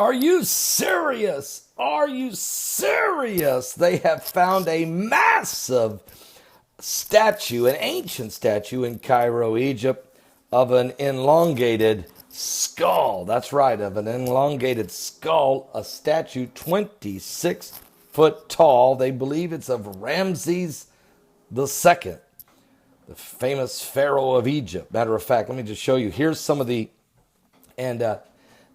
Are you serious? Are you serious? They have found a massive statue, an ancient statue in Cairo, Egypt, of an elongated skull. That's right, of an elongated skull, a statue 26 foot tall. They believe it's of Ramses II, the famous pharaoh of Egypt. Matter of fact, let me just show you. Here's some of the, and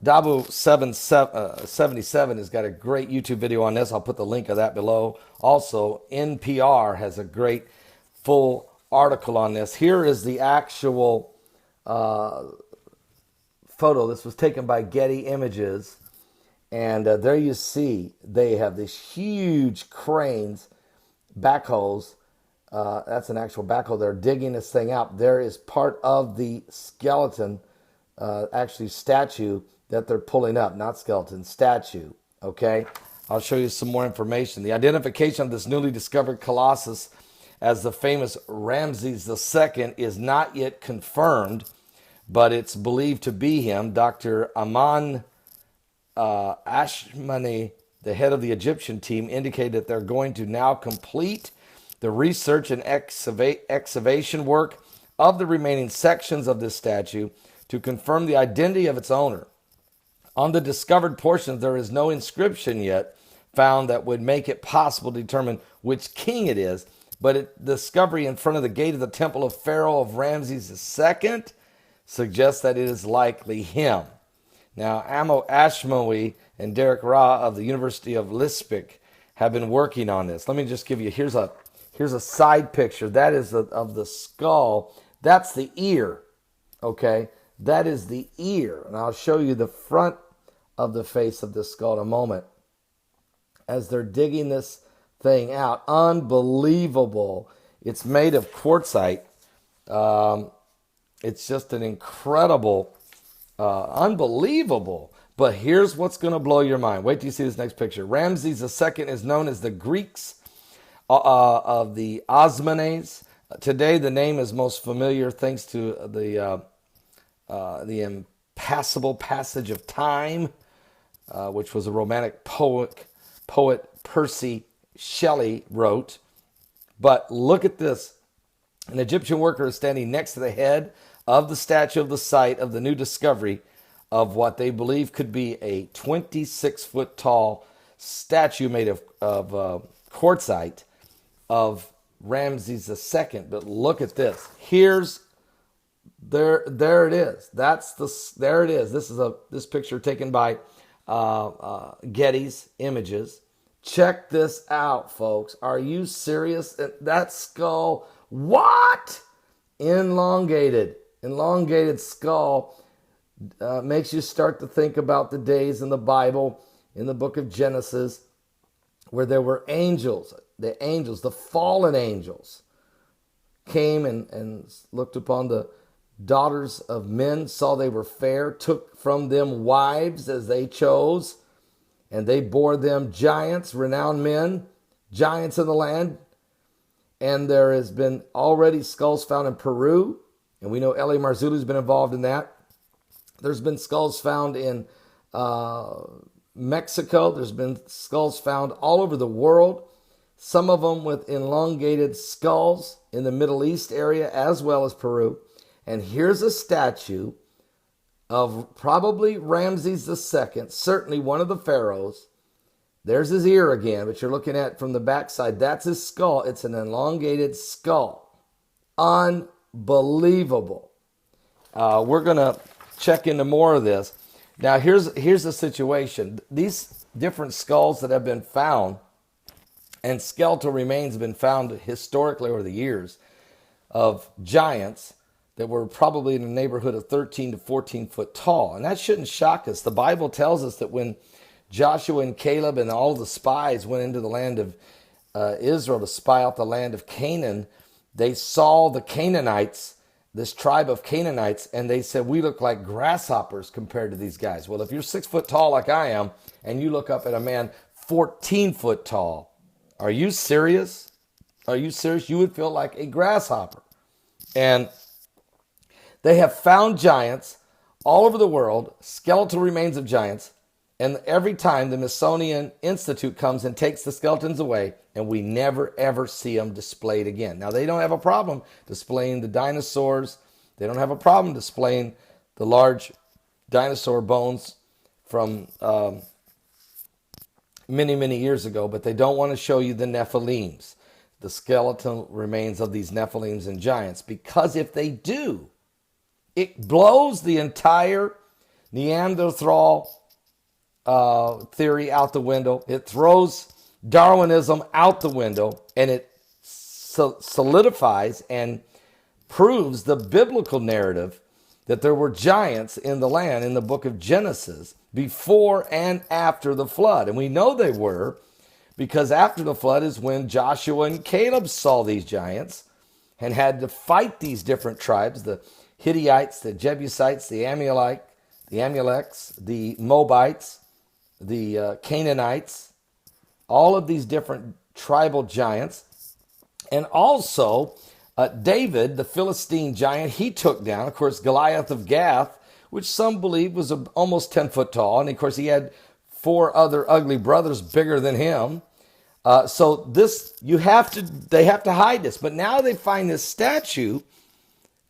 Dabu 77 has got a great YouTube video on this. I'll put the link of that below. Also, NPR has a great full article on this. Here is the actual photo. This was taken by Getty Images. And there you see they have these huge cranes, backhoes. That's an actual backhoe. They're digging this thing out. There is part of the skeleton, actually statue, that they're pulling up. Not skeleton, statue. Okay? I'll show you some more information. The identification of this newly discovered colossus as the famous Ramses II is not yet confirmed, but it's believed to be him. Dr. Aman Ashmani, the head of the Egyptian team, indicated that they're going to now complete the research and excavation work of the remaining sections of this statue to confirm the identity of its owner. On the discovered portions, there is no inscription yet found that would make it possible to determine which king it is, but discovery in front of the gate of the temple of Pharaoh of Ramses II suggests that it is likely him. Now, Amo Ashmawi and Derek Ra of the University of Leipzig have been working on this. Let me just give you, here's a side picture. That is of the skull. That's the ear, okay? That is the ear. And I'll show you the front of the face of the skull in a moment as they're digging this thing out. Unbelievable. It's made of quartzite. It's just an incredible, unbelievable. But here's what's going to blow your mind. Wait till you see this next picture. Ramses II is known as the Greeks of the Osmanes. Today, the name is most familiar thanks to the impassable passage of time, which was a romantic poet Percy Shelley wrote. But look at this. An Egyptian worker is standing next to the head of the statue of the site of the new discovery of what they believe could be a 26-foot tall statue made of quartzite of Ramses II. But look at this. There it is. There it is. This picture taken by Getty's Images. Check this out, folks. Are you serious? That skull, what? Elongated skull makes you start to think about the days in the Bible, in the book of Genesis, where there were angels, the fallen angels, came and looked upon the daughters of men, saw they were fair, took from them wives as they chose, and they bore them giants, renowned men, giants in the land. And there has been already skulls found in Peru, and we know Eli Marzulli has been involved in that. There's been skulls found in Mexico. There's been skulls found all over the world, some of them with elongated skulls in the Middle East area as well as Peru. And here's a statue of probably Ramses II, certainly one of the pharaohs. There's his ear again, but you're looking at from the backside. That's his skull. It's an elongated skull. Unbelievable. We're going to check into more of this. Now, here's the situation. These different skulls that have been found, and skeletal remains have been found historically over the years of giants that were probably in the neighborhood of 13 to 14 foot tall. And that shouldn't shock us. The Bible tells us that when Joshua and Caleb and all the spies went into the land of Israel to spy out the land of Canaan, they saw the Canaanites, this tribe of Canaanites, and they said, we look like grasshoppers compared to these guys. Well, if you're 6 foot tall like I am, and you look up at a man 14 foot tall, are you serious? Are you serious? You would feel like a grasshopper. And they have found giants all over the world, skeletal remains of giants, And every time the Smithsonian Institute comes and takes the skeletons away, and we never, ever see them displayed again. Now, they don't have a problem displaying the dinosaurs. They don't have a problem displaying the large dinosaur bones from many, many years ago, but they don't want to show you the Nephilims, the skeletal remains of these Nephilims and giants, because if they do, it blows the entire Neanderthal theory out the window. It throws Darwinism out the window, and it solidifies and proves the biblical narrative that there were giants in the land in the book of Genesis before and after the flood. And we know they were, because after the flood is when Joshua and Caleb saw these giants and had to fight these different tribes, the Hittites, the Jebusites, the Amalekites, the Moabites, the Canaanites, all of these different tribal giants. And also David, the Philistine giant, he took down, of course, Goliath of Gath, which some believe was almost 10 foot tall. And of course, he had 4 other ugly brothers bigger than him. So they have to hide this. But now they find this statue,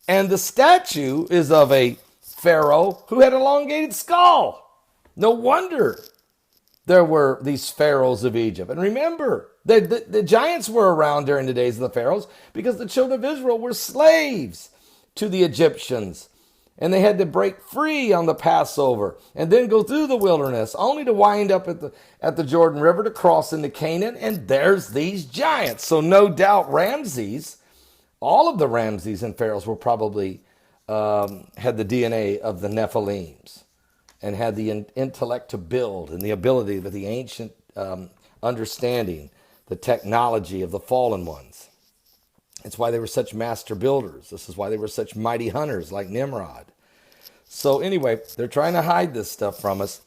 and the statue is of a pharaoh who had an elongated skull. No wonder there were these pharaohs of Egypt. And remember, the giants were around during the days of the pharaohs because the children of Israel were slaves to the Egyptians. And they had to break free on the Passover and then go through the wilderness, only to wind up at the Jordan River to cross into Canaan. And there's these giants. So no doubt Ramses, all of the Ramses and pharaohs were probably had the DNA of the Nephilims and had the intellect to build and the ability with the ancient understanding, the technology of the fallen ones. It's why they were such master builders. This is why they were such mighty hunters like Nimrod. So anyway, they're trying to hide this stuff from us.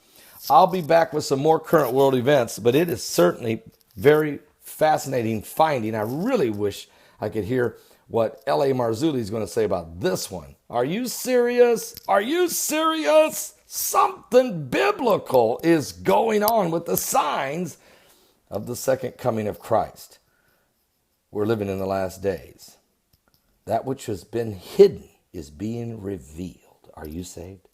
I'll be back with some more current world events, but it is certainly very fascinating finding. I really wish I could hear what L.A. Marzulli is going to say about this one. Are you serious? Are you serious? Something biblical is going on with the signs of the second coming of Christ. We're living in the last days. That which has been hidden is being revealed. Are you saved?